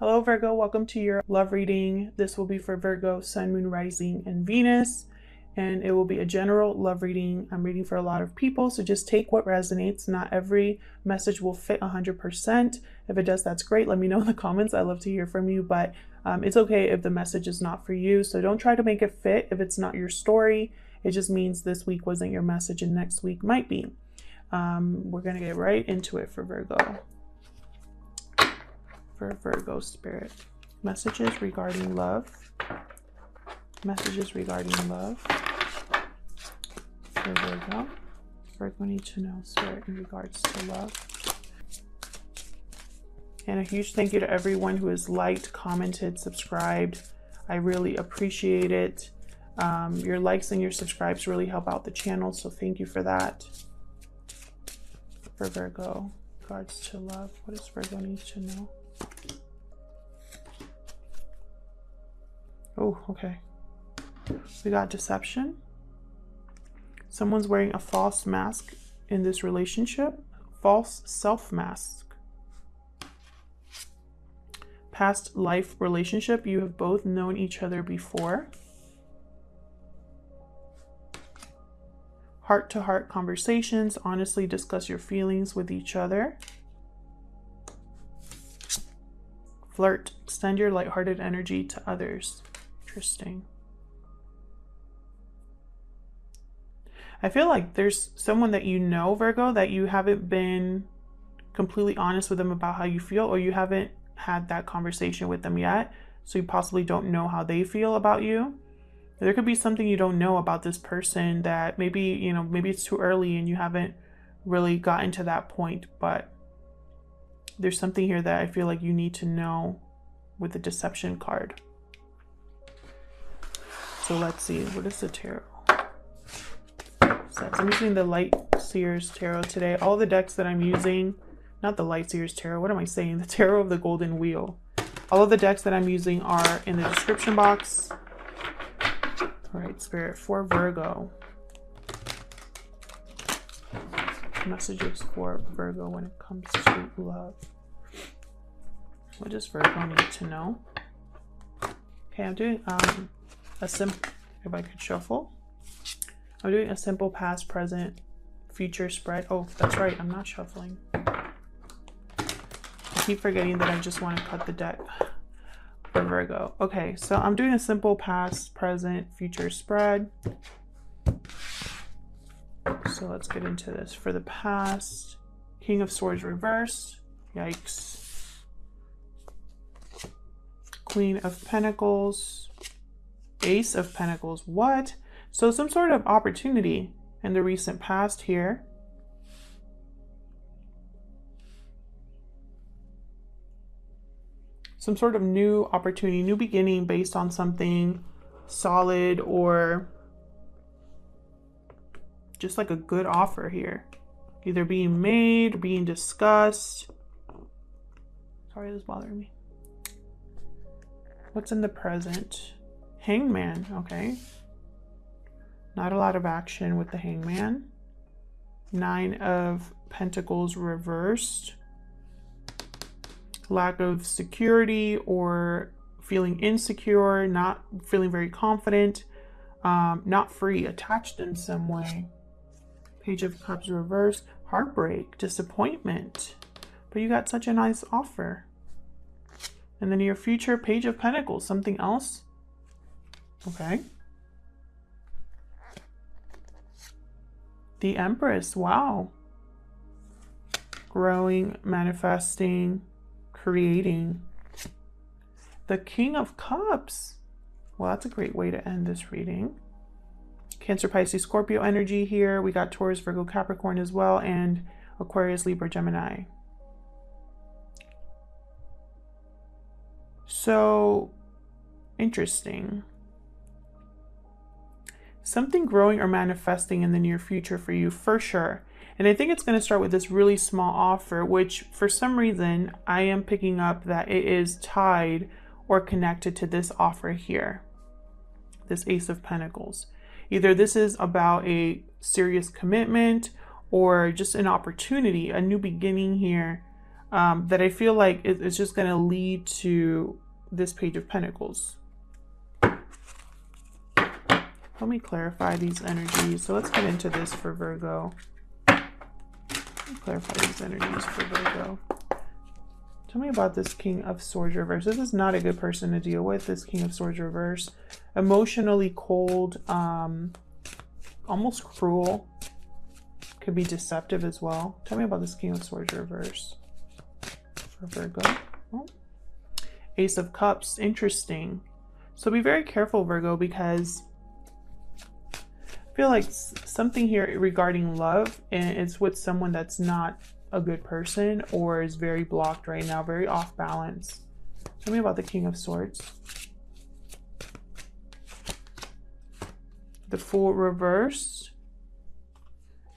Hello Virgo, welcome to your love reading. This will be for Virgo, Sun, Moon, Rising, and Venus. And it will be a general love reading. I'm reading for a lot of people, so just take what resonates. Not every message will fit 100%. If it does, that's great. Let me know in the comments. I love to hear from you, but it's okay if the message is not for you. So don't try to make it fit if it's not your story. It just means this week wasn't your message and next week might be. We're going to get right into it for Virgo. For Virgo spirit. Messages regarding love. Messages regarding love. For Virgo. Virgo need to know spirit in regards to love. And a huge thank you to everyone who has liked, commented, subscribed. I really appreciate it. Your likes and your subscribes really help out the channel, so thank you for that. For Virgo, regards to love. What does Virgo need to know? Oh, okay. We got deception. Someone's wearing a false mask in this relationship. False self-mask. Past life relationship. You have both known each other before. Heart-to-heart conversations. Honestly discuss your feelings with each other. Flirt. Extend your lighthearted energy to others. Interesting. I feel like there's someone that you know, Virgo, that you haven't been completely honest with them about how you feel, or you haven't had that conversation with them yet, so you possibly don't know how they feel about you. There could be something you don't know about this person that maybe, you know, maybe it's too early and you haven't really gotten to that point, but there's something here that I feel like you need to know with the deception card. So let's see, what is the tarot? I'm using the Light Seers Tarot today. All the decks that I'm using, not the Light Seers Tarot, what am I saying? The Tarot of the Golden Wheel. All of the decks that I'm using are in the description box. All right, Spirit, for Virgo. Messages for Virgo when it comes to love. What does Virgo need to know? Okay, I'm doing a simple, if I could shuffle. I'm doing a simple past, present, future spread. Oh, that's right, I'm not shuffling. I keep forgetting that I just want to cut the deck for Virgo. Okay, so I'm doing a simple past, present, future spread. So let's get into this. For the past, King of Swords reversed. Yikes. Queen of Pentacles. Ace of Pentacles. What? So some sort of opportunity in the recent past here. Some sort of new opportunity, new beginning based on something solid or just like a good offer here. Either being made or being discussed. Sorry, this is bothering me. What's in the present? Hangman, okay. Not a lot of action with the Hangman. Nine of Pentacles reversed. Lack of security or feeling insecure, not feeling very confident, not free, attached in some way. Page of Cups reversed. Heartbreak, disappointment. But you got such a nice offer. And then your future, Page of Pentacles, something else. Okay. The Empress, wow. Growing, manifesting, creating. The King of Cups. Well, that's a great way to end this reading. Cancer, Pisces, Scorpio energy here. We got Taurus, Virgo, Capricorn as well, and Aquarius, Libra, Gemini. So, interesting. Something growing or manifesting in the near future for you, for sure. And I think it's going to start with this really small offer, which for some reason I am picking up that it is tied or connected to this offer here. This Ace of Pentacles. Either this is about a serious commitment or just an opportunity, a new beginning here. that I feel like it's just going to lead to this Page of Pentacles. Let me clarify these energies. So let's get into this for Virgo. Clarify these energies for Virgo. Tell me about this King of Swords reverse. This is not a good person to deal with, this King of Swords reverse. Emotionally cold, almost cruel. Could be deceptive as well. Tell me about this King of Swords reverse for Virgo. Oh. Ace of Cups, interesting. So be very careful, Virgo, because I feel like something here regarding love, and it's with someone that's not a good person or is very blocked right now, very off balance. Tell me about the King of Swords. The Fool reversed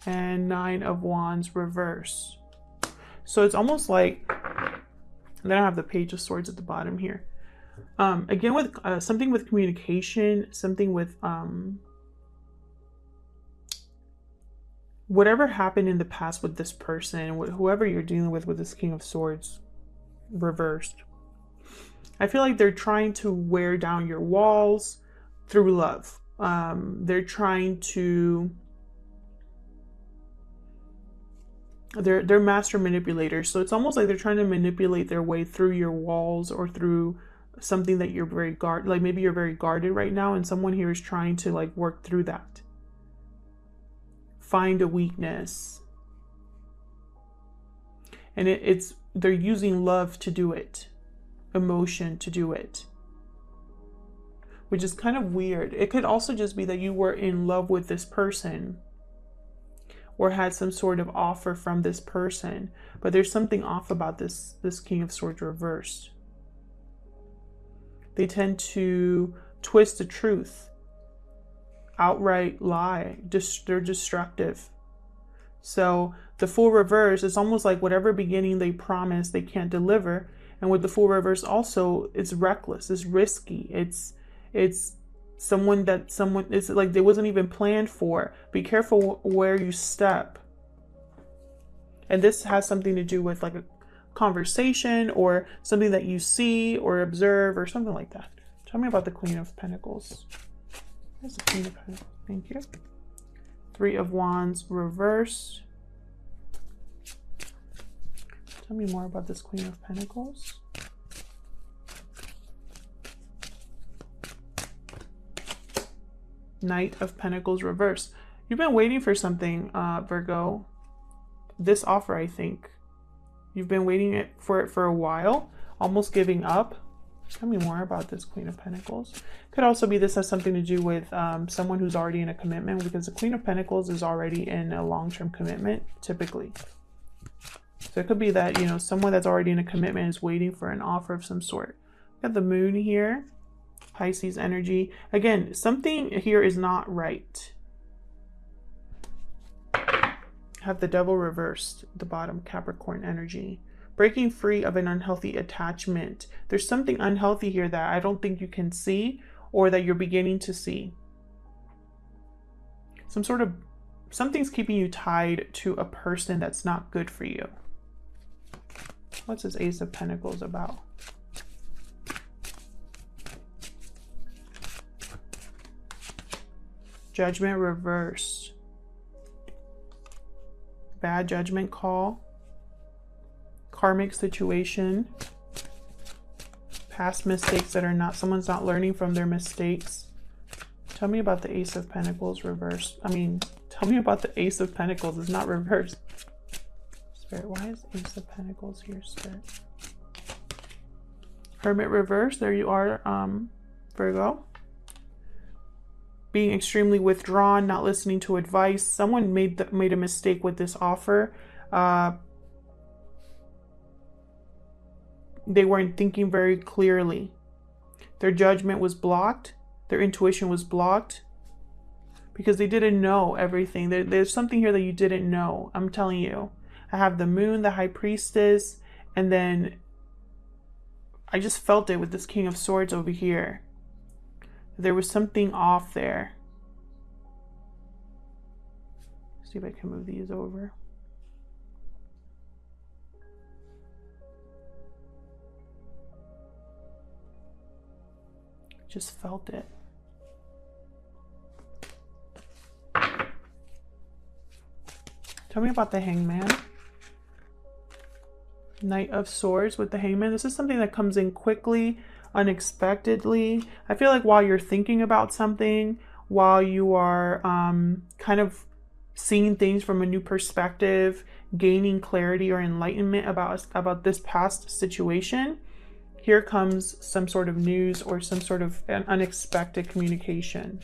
and Nine of Wands reverse. So it's almost like, then I have the Page of Swords at the bottom here. Again, with something with communication, something with whatever happened in the past with this person, whoever you're dealing with this King of Swords reversed. I feel like they're trying to wear down your walls through love. They're trying to, they're master manipulators. So it's almost like they're trying to manipulate their way through your walls or through something that you're very like maybe you're very guarded right now, and someone here is trying to like work through that. Find a weakness, and they're using love to do it, emotion to do it, which is kind of weird. It could also just be that you were in love with this person or had some sort of offer from this person, but there's something off about this King of Swords reversed. They tend to twist the truth, outright lie. They're destructive. So the Fool reverse, it's almost like whatever beginning they promise they can't deliver. And with the Fool reverse also, it's reckless, it's risky, it's someone it's like they wasn't even planned for. Be careful where you step. And this has something to do with like a conversation or something that you see or observe or something like that. Tell me about the Queen of Pentacles. There's the Queen of Pentacles. Thank you. Three of Wands reverse. Tell me more about this Queen of Pentacles. Knight of Pentacles reverse. You've been waiting for something, Virgo. This offer, I think. You've been waiting for it for a while, almost giving up. Tell me more about this Queen of Pentacles. Could also be this has something to do with someone who's already in a commitment, because the Queen of Pentacles is already in a long-term commitment, typically. So it could be that, you know, someone that's already in a commitment is waiting for an offer of some sort. Got the Moon here, Pisces energy. Again, something here is not right. Have the Devil reversed at the bottom, Capricorn energy. Breaking free of an unhealthy attachment. There's something unhealthy here that I don't think you can see, or that you're beginning to see. Something's keeping you tied to a person that's not good for you. What's this Ace of Pentacles about? Judgment reversed. Bad judgment call. Karmic situation, past mistakes that are not, someone's not learning from their mistakes. Tell me about the Ace of Pentacles reversed. Tell me about the Ace of Pentacles. It's not reversed. Spirit, why is Ace of Pentacles here, Spirit? Hermit reversed. There you are, Virgo. Being extremely withdrawn, not listening to advice. Someone made a mistake with this offer. They weren't thinking very clearly. Their judgment was blocked. Their intuition was blocked because they didn't know everything. There's something here that you didn't know. I'm telling you. I have the Moon, the High Priestess, and then I just felt it with this King of Swords over here. There was something off there. Let's see if I can move these over. Just felt it. Tell me about the Hangman. Knight of Swords with the Hangman. This is something that comes in quickly, unexpectedly. I feel like while you're thinking about something, while you are kind of seeing things from a new perspective, gaining clarity or enlightenment about this past situation, here comes some sort of news or some sort of an unexpected communication.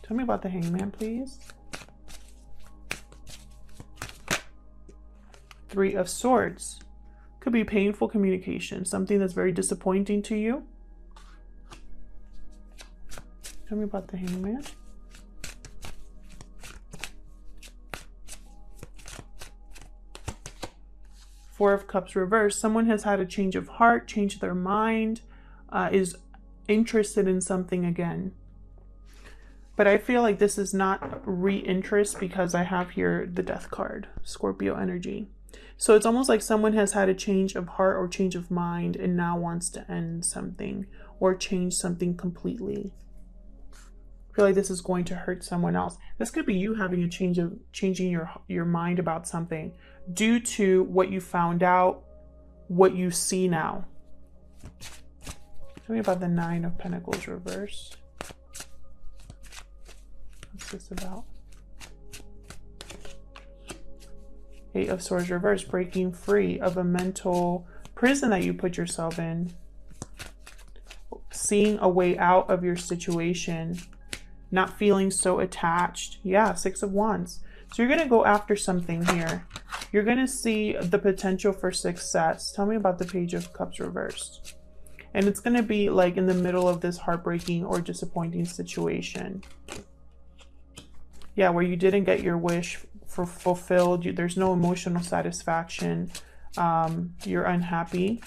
Tell me about the Hangman, please. Three of Swords. Could be painful communication, something that's very disappointing to you. Tell me about the Hangman. Four of Cups reversed. Someone has had a change of heart, changed their mind, is interested in something again. But I feel like this is not re-interest because I have here the Death card, Scorpio energy. So it's almost like someone has had a change of heart or change of mind and now wants to end something or change something completely. I feel like this is going to hurt someone else. This could be you having a changing your mind about something due to what you found out, what you see now. Tell me about the Nine of Pentacles reversed. What's this about? Eight of Swords reversed, breaking free of a mental prison that you put yourself in. Seeing a way out of your situation. Not feeling so attached. Yeah, Six of Wands. So you're going to go after something here. You're going to see the potential for success. Tell me about the Page of Cups reversed. And it's going to be like in the middle of this heartbreaking or disappointing situation. Yeah, where you didn't get your wish fulfilled. There's no emotional satisfaction. You're unhappy.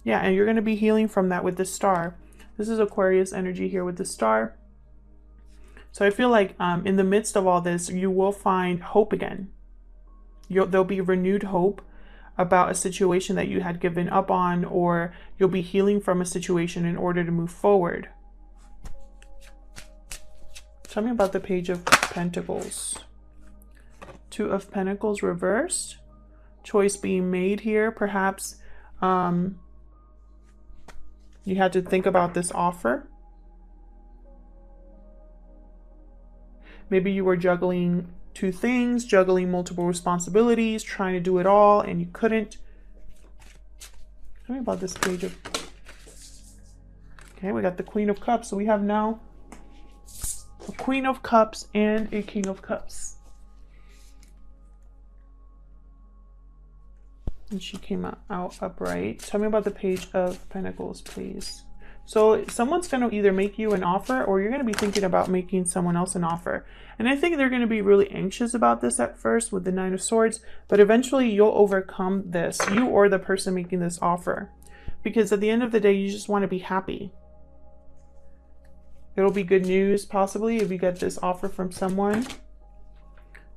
Yeah, and you're going to be healing from that with the Star. This is Aquarius energy here with the Star. So I feel like in the midst of all this, you will find hope again. There'll be renewed hope about a situation that you had given up on, or you'll be healing from a situation in order to move forward. Tell me about the Page of Pentacles. Two of Pentacles reversed. Choice being made here. Perhaps you had to think about this offer. Maybe you were juggling two things, juggling multiple responsibilities, trying to do it all, and you couldn't. Tell me about this Page of... Okay, we got the Queen of Cups. So we have now a Queen of Cups and a King of Cups. And she came out upright. Tell me about the Page of Pentacles, please. So someone's going to either make you an offer, or you're going to be thinking about making someone else an offer. And I think they're going to be really anxious about this at first with the Nine of Swords, but eventually you'll overcome this, you or the person making this offer. Because at the end of the day, you just want to be happy. It'll be good news, possibly, if you get this offer from someone.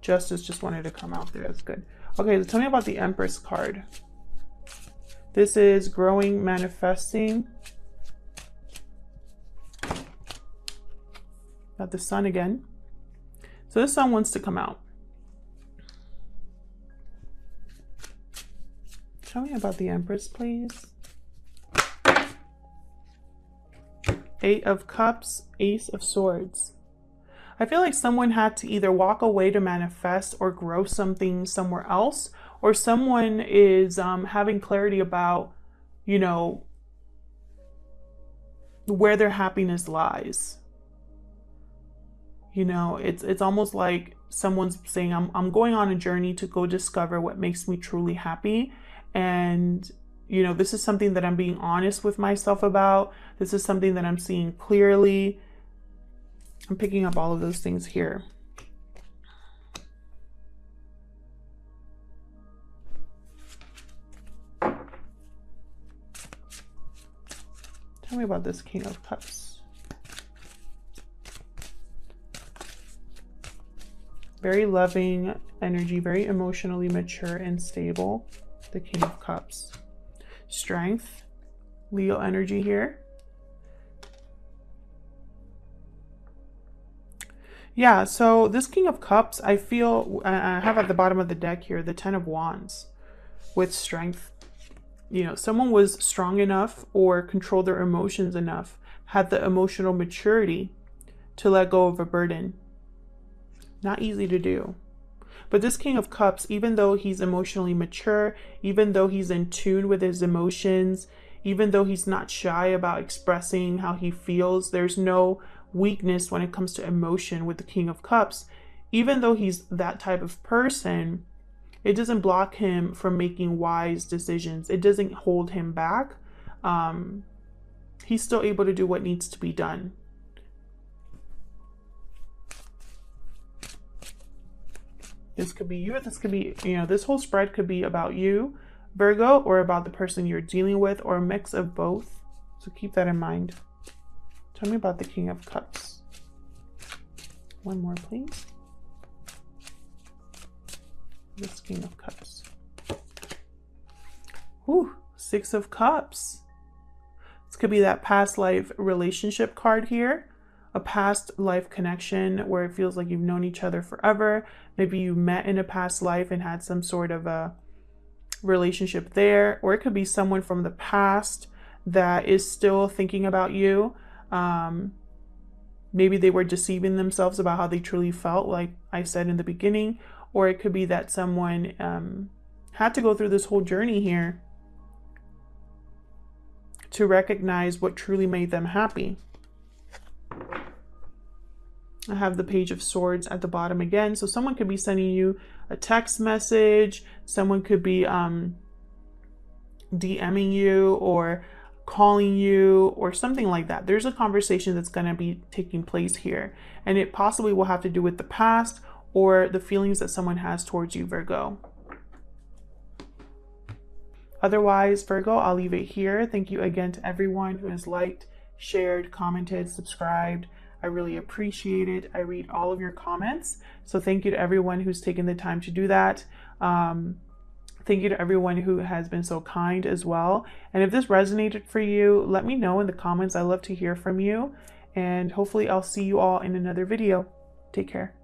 Justice just wanted to come out there. That's good. Okay, so tell me about the Empress card. This is growing, manifesting. Got the Sun again. So this Sun wants to come out. Tell me about the Empress, please. Eight of Cups, Ace of Swords. I feel like someone had to either walk away to manifest or grow something somewhere else, or someone is having clarity about, you know, where their happiness lies. You know, it's almost like someone's saying, I'm going on a journey to go discover what makes me truly happy. And, you know, this is something that I'm being honest with myself about. This is something that I'm seeing clearly. I'm picking up all of those things here. Tell me about this King of Cups. Very loving energy, very emotionally mature and stable. The King of Cups. Strength. Leo energy here. Yeah, so this King of Cups, I feel, I have at the bottom of the deck here, the Ten of Wands with strength. You know, someone was strong enough or controlled their emotions enough, had the emotional maturity to let go of a burden. Not easy to do. But this King of Cups, even though he's emotionally mature, even though he's in tune with his emotions, even though he's not shy about expressing how he feels, there's no weakness when it comes to emotion with the King of Cups. Even though he's that type of person, it doesn't block him from making wise decisions. It doesn't hold him back. He's still able to do what needs to be done. This could be you. This could be, you know, this whole spread could be about you, Virgo, or about the person you're dealing with, or a mix of both. So keep that in mind. Tell me about the King of Cups. One more, please. This King of Cups. Ooh, Six of Cups. This could be that past life relationship card here. A past life connection where it feels like you've known each other forever. Maybe you met in a past life and had some sort of a relationship there. Or it could be someone from the past that is still thinking about you. Maybe they were deceiving themselves about how they truly felt, like I said in the beginning. Or it could be that someone had to go through this whole journey here to recognize what truly made them happy. I have the Page of Swords at the bottom again. So someone could be sending you a text message. Someone could be DMing you or calling you or something like that. There's a conversation that's going to be taking place here. And it possibly will have to do with the past or the feelings that someone has towards you, Virgo. Otherwise, Virgo, I'll leave it here. Thank you again to everyone who has liked, shared, commented, subscribed. I really appreciate it. I read all of your comments. So thank you to everyone who's taken the time to do that. Thank you to everyone who has been so kind as well. And if this resonated for you, let me know in the comments. I love to hear from you. And hopefully I'll see you all in another video. Take care.